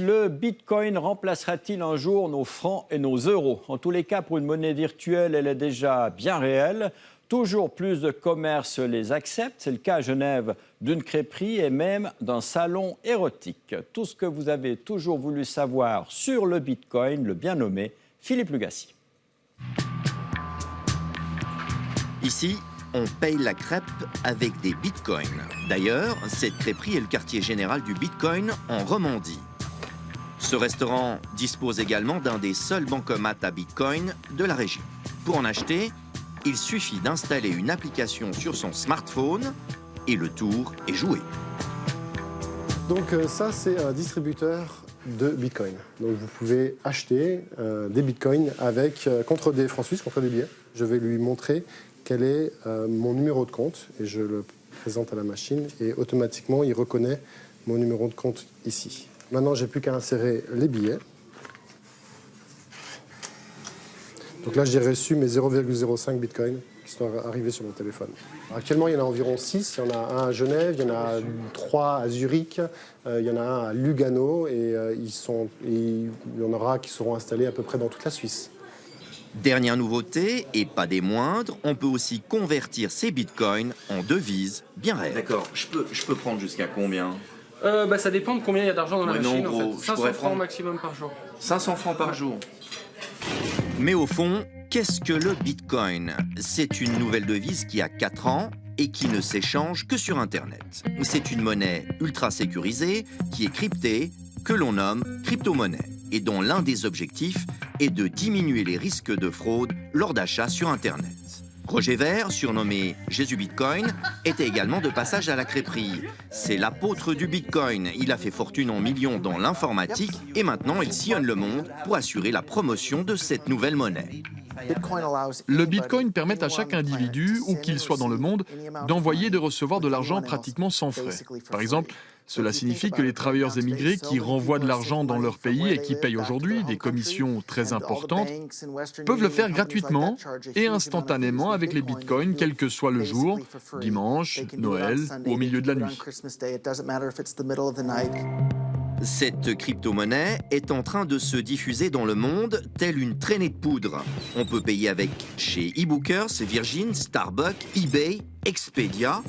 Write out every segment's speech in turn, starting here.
Le Bitcoin remplacera-t-il un jour nos francs et nos euros? En tous les cas, pour une monnaie virtuelle, elle est déjà bien réelle. Toujours plus de commerces les acceptent. C'est le cas à Genève d'une crêperie et même d'un salon érotique. Tout ce que vous avez toujours voulu savoir sur le Bitcoin, le bien nommé Philippe Lugassi. Ici, on paye la crêpe avec des bitcoins. D'ailleurs, cette crêperie est le quartier général du bitcoin en Romandie. Ce restaurant dispose également d'un des seuls bancomats à bitcoin de la région. Pour en acheter, il suffit d'installer une application sur son smartphone et le tour est joué. Donc ça, c'est un distributeur de bitcoin. Donc vous pouvez acheter des bitcoins contre des francs suisses, contre des billets. Je vais lui montrer quel est mon numéro de compte et je le présente à la machine et automatiquement, il reconnaît mon numéro de compte ici. Maintenant, j'ai plus qu'à insérer les billets. Donc là, j'ai reçu mes 0,05 bitcoin qui sont arrivés sur mon téléphone. Actuellement, il y en a environ 6. Il y en a un à Genève, il y en a 3 à Zurich, il y en a un à Lugano et il y en aura qui seront installés à peu près dans toute la Suisse. Dernière nouveauté, et pas des moindres, on peut aussi convertir ces bitcoins en devises bien réelles. D'accord, je peux prendre jusqu'à combien? Ça dépend de combien il y a d'argent dans la machine. En gros, en fait. 500 francs maximum par jour. 500 francs par jour. Mais au fond, qu'est-ce que le bitcoin? C'est une nouvelle devise qui a 4 ans et qui ne s'échange que sur Internet. C'est une monnaie ultra sécurisée, qui est cryptée, que l'on nomme crypto-monnaie, et dont l'un des objectifs est de diminuer les risques de fraude lors d'achats sur Internet. Roger Ver, surnommé Jésus Bitcoin, était également de passage à la crêperie. C'est l'apôtre du Bitcoin. Il a fait fortune en millions dans l'informatique et maintenant il sillonne le monde pour assurer la promotion de cette nouvelle monnaie. Le Bitcoin permet à chaque individu, où qu'il soit dans le monde, d'envoyer et de recevoir de l'argent pratiquement sans frais. Par exemple, cela signifie que les travailleurs émigrés qui renvoient de l'argent dans leur pays et qui payent aujourd'hui des commissions très importantes peuvent le faire gratuitement et instantanément avec les bitcoins, quel que soit le jour, dimanche, Noël ou au milieu de la nuit. Cette crypto-monnaie est en train de se diffuser dans le monde telle une traînée de poudre. On peut payer avec chez eBookers, Virgin, Starbucks, eBay, Expedia.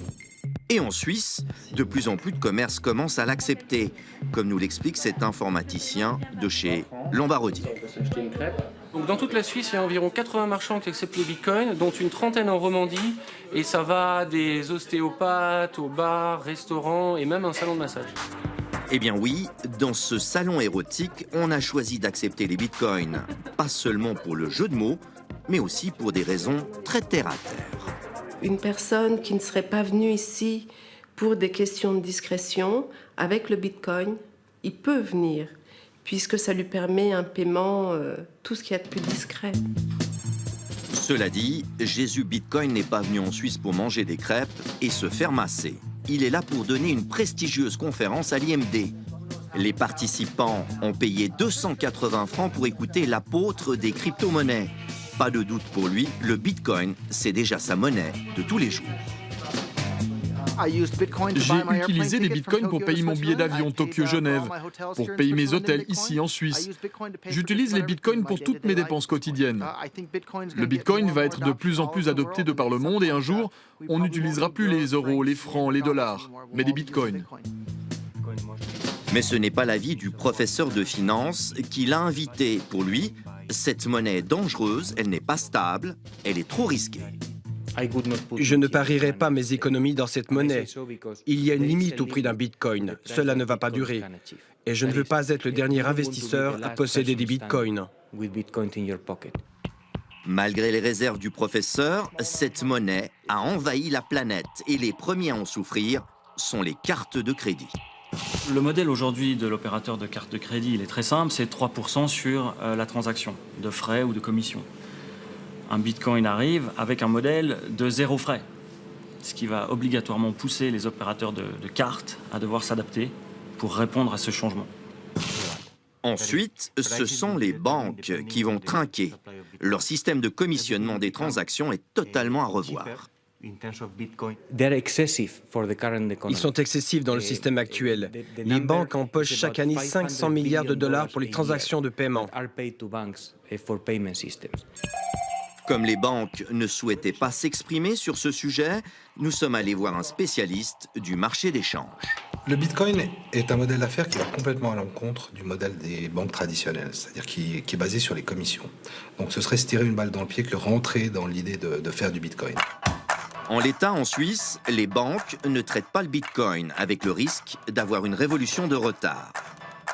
Et en Suisse, de plus en plus de commerces commencent à l'accepter, comme nous l'explique cet informaticien de chez Lombardi. Donc dans toute la Suisse, il y a environ 80 marchands qui acceptent les bitcoins, dont une trentaine en Romandie. Et ça va des ostéopathes aux bars, restaurants et même un salon de massage. Eh bien oui, dans ce salon érotique, on a choisi d'accepter les bitcoins, pas seulement pour le jeu de mots, mais aussi pour des raisons très terre-à-terre. Une personne qui ne serait pas venue ici pour des questions de discrétion, avec le Bitcoin, il peut venir, puisque ça lui permet un paiement, tout ce qu'il y a de plus discret. Cela dit, Jésus Bitcoin n'est pas venu en Suisse pour manger des crêpes et se faire masser. Il est là pour donner une prestigieuse conférence à l'IMD. Les participants ont payé 280 francs pour écouter l'apôtre des crypto-monnaies. Pas de doute pour lui, le Bitcoin, c'est déjà sa monnaie de tous les jours. J'ai utilisé des bitcoins pour payer mon billet d'avion Tokyo-Genève, pour payer mes hôtels ici en Suisse. J'utilise les bitcoins pour toutes mes dépenses quotidiennes. Le bitcoin va être de plus en plus adopté de par le monde et un jour, on n'utilisera plus les euros, les francs, les dollars, mais des bitcoins. Mais ce n'est pas l'avis du professeur de finance qui l'a invité. Pour lui, cette monnaie est dangereuse, elle n'est pas stable, elle est trop risquée. Je ne parierai pas mes économies dans cette monnaie. Il y a une limite au prix d'un bitcoin. Cela ne va pas durer. Et je ne veux pas être le dernier investisseur à posséder des bitcoins. Malgré les réserves du professeur, cette monnaie a envahi la planète et les premiers à en souffrir sont les cartes de crédit. Le modèle aujourd'hui de l'opérateur de carte de crédit, il est très simple, c'est 3% sur la transaction, de frais ou de commission. Un bitcoin arrive avec un modèle de 0 frais, ce qui va obligatoirement pousser les opérateurs de cartes à devoir s'adapter pour répondre à ce changement. Ensuite, ce sont les banques qui vont trinquer. Leur système de commissionnement des transactions est totalement à revoir. Ils sont excessifs dans le système actuel. Les banques empochent chaque année 500 milliards de dollars pour les transactions de paiement. Comme les banques ne souhaitaient pas s'exprimer sur ce sujet, nous sommes allés voir un spécialiste du marché des changes. Le Bitcoin est un modèle d'affaires qui va complètement à l'encontre du modèle des banques traditionnelles, c'est-à-dire qui est basé sur les commissions. Donc ce serait se tirer une balle dans le pied que rentrer dans l'idée de faire du Bitcoin. En l'état, en Suisse, les banques ne traitent pas le Bitcoin, avec le risque d'avoir une révolution de retard.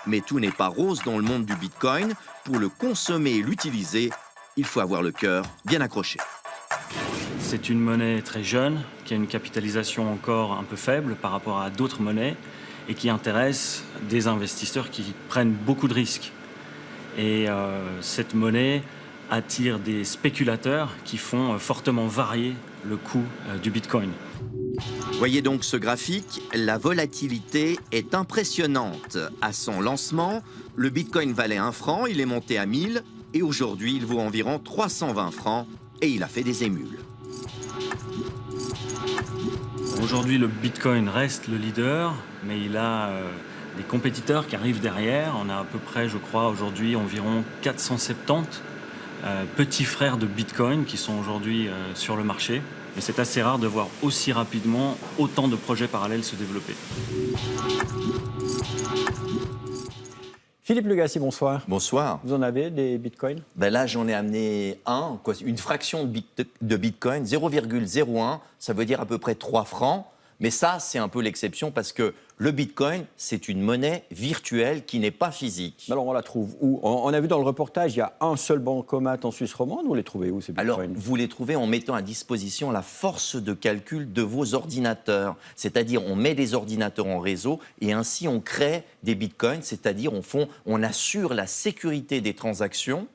Mais tout n'est pas rose dans le monde du Bitcoin. Pour le consommer et l'utiliser, il faut avoir le cœur bien accroché. C'est une monnaie très jeune, qui a une capitalisation encore un peu faible par rapport à d'autres monnaies et qui intéresse des investisseurs qui prennent beaucoup de risques. Et cette monnaie attire des spéculateurs qui font fortement varier le coût du Bitcoin. Voyez donc ce graphique, la volatilité est impressionnante. À son lancement, le Bitcoin valait 1 franc, il est monté à 1000 et aujourd'hui il vaut environ 320 francs et il a fait des émules. Aujourd'hui, le Bitcoin reste le leader, mais il a des compétiteurs qui arrivent derrière. On a à peu près, je crois, aujourd'hui environ 470 petits frères de Bitcoin qui sont aujourd'hui sur le marché. Mais c'est assez rare de voir aussi rapidement autant de projets parallèles se développer. Philippe Lugassi, bonsoir. Bonsoir. Vous en avez des bitcoins? Ben là, j'en ai amené une fraction de Bitcoin, 0,01, ça veut dire à peu près 3 francs. Mais ça, c'est un peu l'exception parce que le Bitcoin, c'est une monnaie virtuelle qui n'est pas physique. Alors, on la trouve où? On a vu dans le reportage, il y a un seul bancomat en Suisse romande. Vous les trouvez où, ces bitcoins? Alors, vous les trouvez en mettant à disposition la force de calcul de vos ordinateurs. C'est-à-dire, on met des ordinateurs en réseau et ainsi, on crée des bitcoins. C'est-à-dire, on assure la sécurité des transactions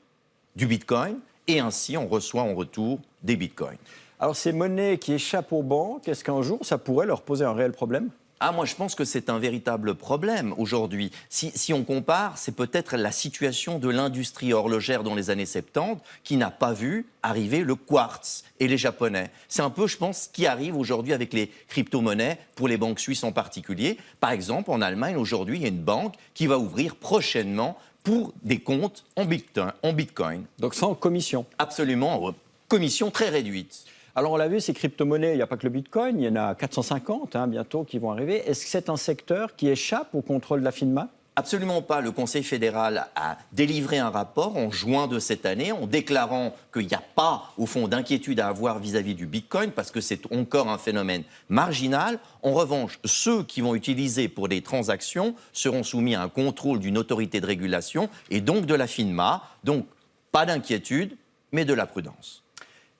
du bitcoin et ainsi, on reçoit en retour des bitcoins. Alors, ces monnaies qui échappent aux banques, est-ce qu'un jour, ça pourrait leur poser un réel problème? Ah, moi, je pense que c'est un véritable problème aujourd'hui. Si on compare, c'est peut-être la situation de l'industrie horlogère dans les années 70 qui n'a pas vu arriver le quartz et les Japonais. C'est un peu, je pense, ce qui arrive aujourd'hui avec les crypto-monnaies pour les banques suisses en particulier. Par exemple, en Allemagne, aujourd'hui, il y a une banque qui va ouvrir prochainement pour des comptes en Bitcoin. Donc, sans commission? Absolument, commission très réduite. Alors, on l'a vu, ces crypto-monnaies, il n'y a pas que le Bitcoin, il y en a 450 bientôt qui vont arriver. Est-ce que c'est un secteur qui échappe au contrôle de la FINMA? Absolument pas. Le Conseil fédéral a délivré un rapport en juin de cette année en déclarant qu'il n'y a pas, au fond, d'inquiétude à avoir vis-à-vis du Bitcoin parce que c'est encore un phénomène marginal. En revanche, ceux qui vont utiliser pour des transactions seront soumis à un contrôle d'une autorité de régulation et donc de la FINMA. Donc, pas d'inquiétude, mais de la prudence.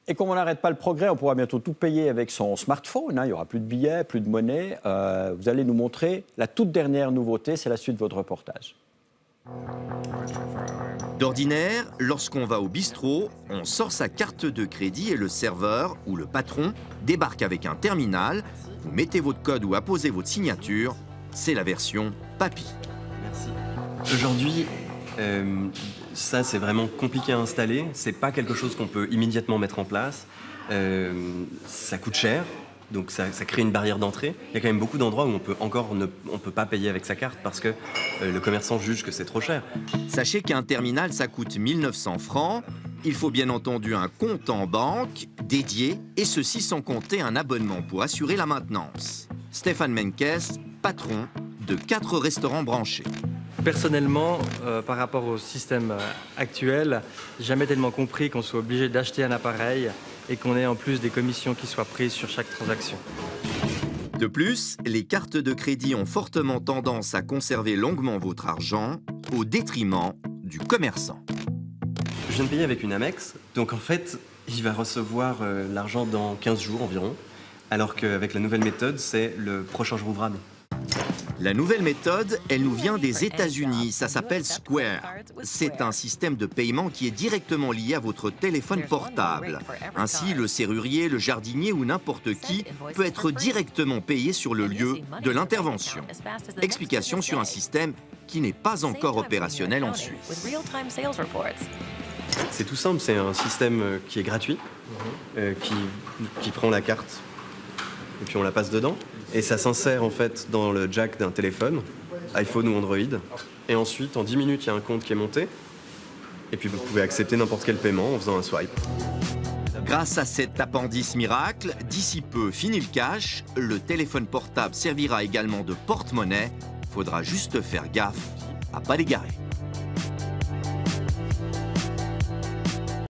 Et comme on n'arrête pas le progrès, on pourra bientôt tout payer avec son smartphone. Il n'y aura plus de billets, plus de monnaie. Vous allez nous montrer la toute dernière nouveauté. C'est la suite de votre reportage. D'ordinaire, lorsqu'on va au bistrot, on sort sa carte de crédit et le serveur ou le patron débarque avec un terminal. Vous mettez votre code ou apposez votre signature. C'est la version papy. Merci. Aujourd'hui, ça, c'est vraiment compliqué à installer. C'est pas quelque chose qu'on peut immédiatement mettre en place. Ça coûte cher, donc ça crée une barrière d'entrée. Il y a quand même beaucoup d'endroits où on peut pas payer avec sa carte parce que le commerçant juge que c'est trop cher. Sachez qu'un terminal, ça coûte 1900 francs. Il faut bien entendu un compte en banque dédié, et ceci sans compter un abonnement pour assurer la maintenance. Stéphane Menkes, patron de 4 restaurants branchés. Personnellement, par rapport au système actuel, j'ai jamais tellement compris qu'on soit obligé d'acheter un appareil et qu'on ait en plus des commissions qui soient prises sur chaque transaction. De plus, les cartes de crédit ont fortement tendance à conserver longuement votre argent au détriment du commerçant. Je viens de payer avec une Amex, donc en fait, il va recevoir l'argent dans 15 jours environ, alors qu'avec la nouvelle méthode, c'est le prochain jour ouvrable. La nouvelle méthode, elle nous vient des États-Unis, ça s'appelle Square. C'est un système de paiement qui est directement lié à votre téléphone portable. Ainsi, le serrurier, le jardinier ou n'importe qui peut être directement payé sur le lieu de l'intervention. Explication sur un système qui n'est pas encore opérationnel en Suisse. C'est tout simple, c'est un système qui est gratuit, qui prend la carte et puis on la passe dedans. Et ça s'insère en fait dans le jack d'un téléphone, iPhone ou Android. Et ensuite, en 10 minutes, il y a un compte qui est monté. Et puis vous pouvez accepter n'importe quel paiement en faisant un swipe. Grâce à cet appendice miracle, d'ici peu, fini le cash, le téléphone portable servira également de porte-monnaie. Faudra juste faire gaffe à pas l'égarer.